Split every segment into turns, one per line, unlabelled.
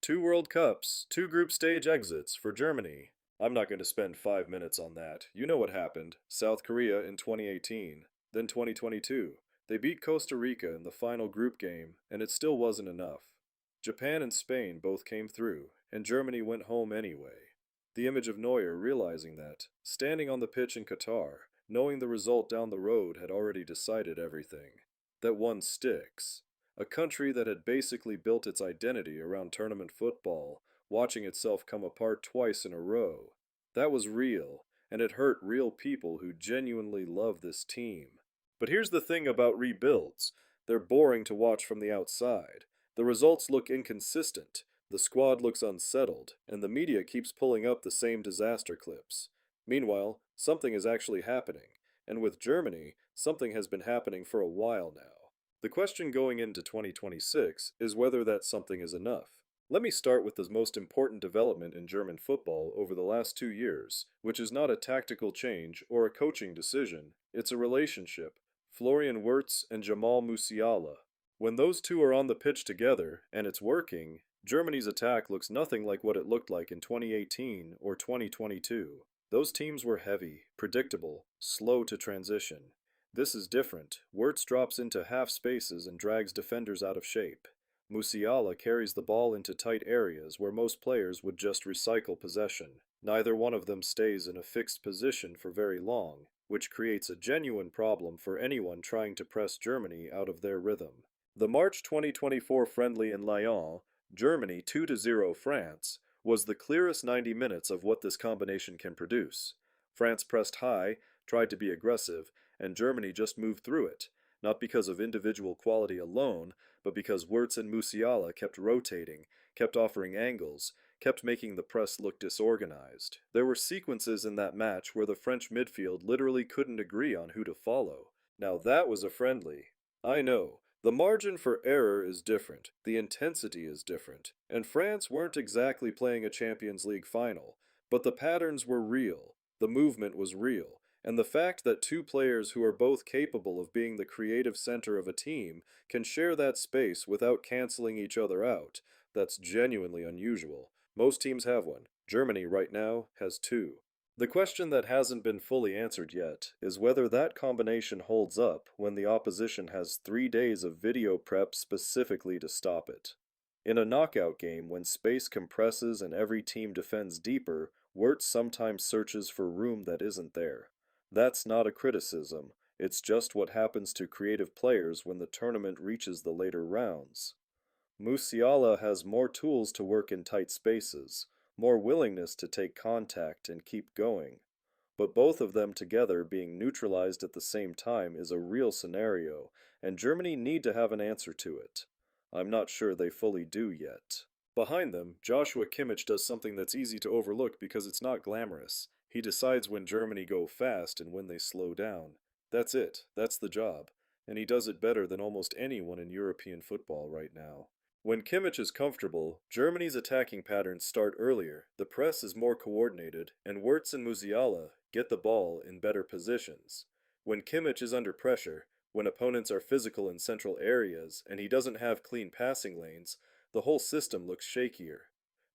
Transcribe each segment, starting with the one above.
Two World Cups, two group stage exits for Germany. I'm not going to spend 5 minutes on that. You know what happened. South Korea in 2018, then 2022. They beat Costa Rica in the final group game, and it still wasn't enough. Japan and Spain both came through, and Germany went home anyway. The image of Neuer realizing that, standing on the pitch in Qatar, knowing the result down the road had already decided everything. That one sticks. A country that had basically built its identity around tournament football, watching itself come apart twice in a row. That was real, and it hurt real people who genuinely love this team. But here's the thing about rebuilds, they're boring to watch from the outside. The results look inconsistent, the squad looks unsettled, and the media keeps pulling up the same disaster clips. Meanwhile, something is actually happening, and with Germany, something has been happening for a while now. The question going into 2026 is whether that something is enough. Let me start with the most important development in German football over the last 2 years, which is not a tactical change or a coaching decision, it's a relationship. Florian Wirtz and Jamal Musiala. When those two are on the pitch together, and it's working, Germany's attack looks nothing like what it looked like in 2018 or 2022. Those teams were heavy, predictable, slow to transition. This is different. Wirtz drops into half spaces and drags defenders out of shape. Musiala carries the ball into tight areas where most players would just recycle possession. Neither one of them stays in a fixed position for very long, which creates a genuine problem for anyone trying to press Germany out of their rhythm. The March 2024 friendly in Lyon, Germany 2-0 France, was the clearest 90 minutes of what this combination can produce. France pressed high, tried to be aggressive, and Germany just moved through it, not because of individual quality alone, but because Wirtz and Musiala kept rotating, kept offering angles, kept making the press look disorganized. There were sequences in that match where the French midfield literally couldn't agree on who to follow. Now that was a friendly. I know, the margin for error is different, the intensity is different, and France weren't exactly playing a Champions League final, but the patterns were real, the movement was real. And the fact that two players who are both capable of being the creative center of a team can share that space without canceling each other out, that's genuinely unusual. Most teams have one. Germany right now has two. The question that hasn't been fully answered yet is whether that combination holds up when the opposition has 3 days of video prep specifically to stop it. In a knockout game, when space compresses and every team defends deeper, Wirtz sometimes searches for room that isn't there. That's not a criticism, it's just what happens to creative players when the tournament reaches the later rounds. Musiala has more tools to work in tight spaces, more willingness to take contact and keep going. But both of them together being neutralized at the same time is a real scenario, and Germany need to have an answer to it. I'm not sure they fully do yet. Behind them, Joshua Kimmich does something that's easy to overlook because it's not glamorous. He decides when Germany go fast and when they slow down. That's it. That's the job. And he does it better than almost anyone in European football right now. When Kimmich is comfortable, Germany's attacking patterns start earlier, the press is more coordinated, and Wirtz and Musiala get the ball in better positions. When Kimmich is under pressure, when opponents are physical in central areas and he doesn't have clean passing lanes, the whole system looks shakier.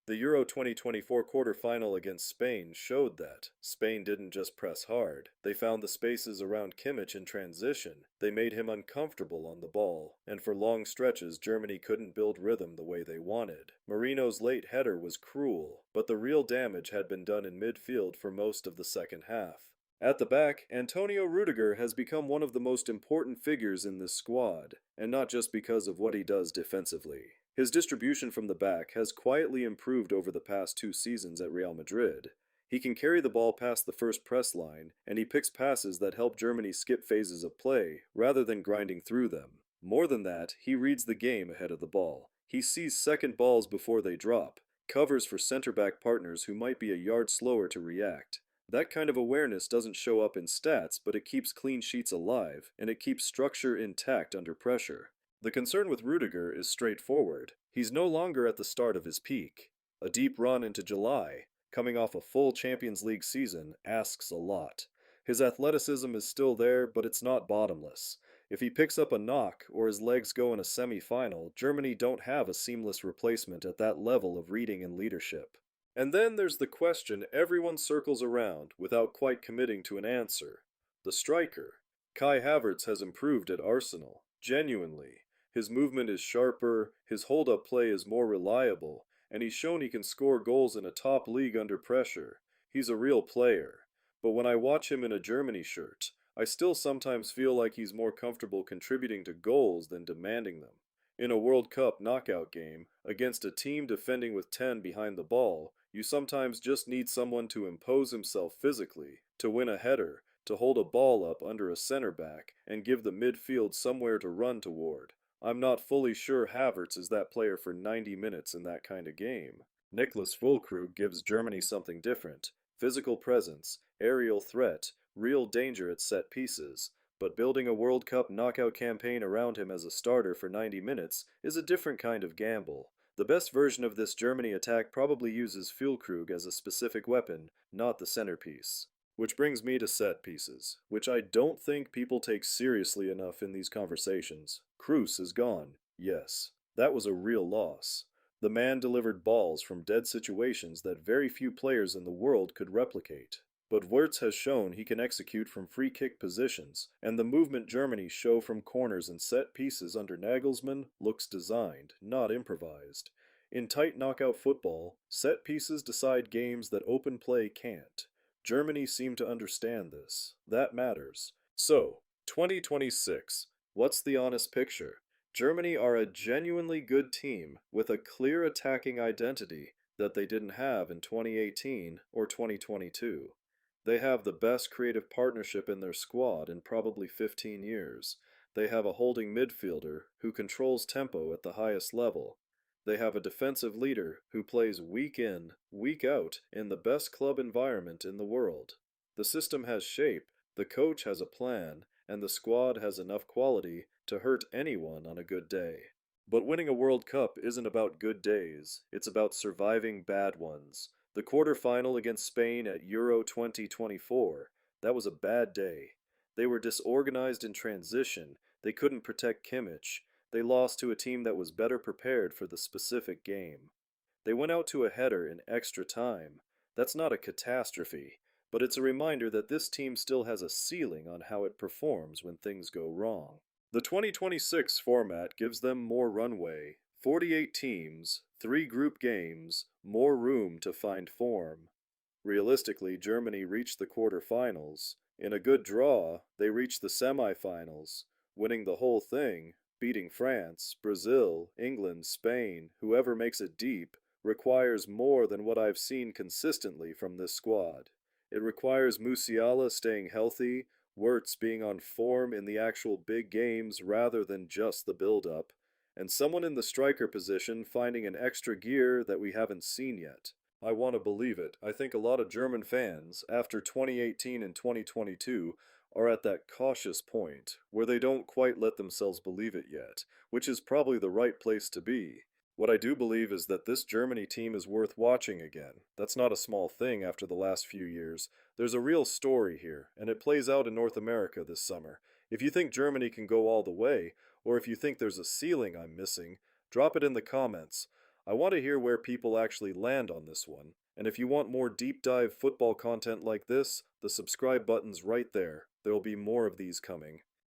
The Euro 2024 quarterfinal against Spain showed that. Spain didn't just press hard. They found the spaces around Kimmich in transition. They made him uncomfortable on the ball, and for long stretches Germany couldn't build rhythm the way they wanted. Marino's late header was cruel, but the real damage had been done in midfield for most of the second half. At the back, Antonio Rüdiger has become one of the most important figures in this squad, and not just because of what he does defensively. His distribution from the back has quietly improved over the past 2 seasons at Real Madrid. He can carry the ball past the first press line, and he picks passes that help Germany skip phases of play, rather than grinding through them. More than that, he reads the game ahead of the ball. He sees second balls before they drop, covers for center-back partners who might be a yard slower to react. That kind of awareness doesn't show up in stats, but it keeps clean sheets alive, and it keeps structure intact under pressure. The concern with Rüdiger is straightforward. He's no longer at the start of his peak. A deep run into July, coming off a full Champions League season, asks a lot. His athleticism is still there, but it's not bottomless. If he picks up a knock or his legs go in a semi-final, Germany don't have a seamless replacement at that level of reading and leadership. And then there's the question everyone circles around without quite committing to an answer. The striker. Kai Havertz has improved at Arsenal, genuinely. His movement is sharper, his hold-up play is more reliable, and he's shown he can score goals in a top league under pressure. He's a real player. But when I watch him in a Germany shirt, I still sometimes feel like he's more comfortable contributing to goals than demanding them. In a World Cup knockout game, against a team defending with 10 behind the ball, you sometimes just need someone to impose himself physically, to win a header, to hold a ball up under a center back, and give the midfield somewhere to run toward. I'm not fully sure Havertz is that player for 90 minutes in that kind of game. Niclas Füllkrug gives Germany something different: physical presence, aerial threat, real danger at set pieces. But building a World Cup knockout campaign around him as a starter for 90 minutes is a different kind of gamble. The best version of this Germany attack probably uses Füllkrug as a specific weapon, not the centerpiece. Which brings me to set pieces, which I don't think people take seriously enough in these conversations. Kroos is gone. Yes, that was a real loss. The man delivered balls from dead situations that very few players in the world could replicate. But Wirtz has shown he can execute from free kick positions, and the movement Germany show from corners and set pieces under Nagelsmann looks designed, not improvised. In tight knockout football, set pieces decide games that open play can't. Germany seem to understand this. That matters. So, 2026. What's the honest picture? Germany are a genuinely good team with a clear attacking identity that they didn't have in 2018 or 2022. They have the best creative partnership in their squad in probably 15 years. They have a holding midfielder who controls tempo at the highest level. They have a defensive leader who plays week in, week out in the best club environment in the world. The system has shape, the coach has a plan, and the squad has enough quality to hurt anyone on a good day. But winning a World Cup isn't about good days, it's about surviving bad ones. The quarterfinal against Spain at Euro 2024, that was a bad day. They were disorganized in transition, they couldn't protect Kimmich, they lost to a team that was better prepared for the specific game. They went out to a header in extra time. That's not a catastrophe, but it's a reminder that this team still has a ceiling on how it performs when things go wrong. The 2026 format gives them more runway, 48 teams, 3 group games, more room to find form. Realistically, Germany reached the quarterfinals. In a good draw, they reached the semifinals, winning the whole thing. Beating France, Brazil, England, Spain, whoever makes it deep, requires more than what I've seen consistently from this squad. It requires Musiala staying healthy, Wirtz being on form in the actual big games rather than just the build-up, and someone in the striker position finding an extra gear that we haven't seen yet. I want to believe it. I think a lot of German fans, after 2018 and 2022, are at that cautious point where they don't quite let themselves believe it yet, which is probably the right place to be. What I do believe is that this Germany team is worth watching again. That's not a small thing after the last few years. There's a real story here, and it plays out in North America this summer. If you think Germany can go all the way, or if you think there's a ceiling I'm missing, drop it in the comments. I want to hear where people actually land on this one. And if you want more deep dive football content like this, the subscribe button's right there. There will be more of these coming.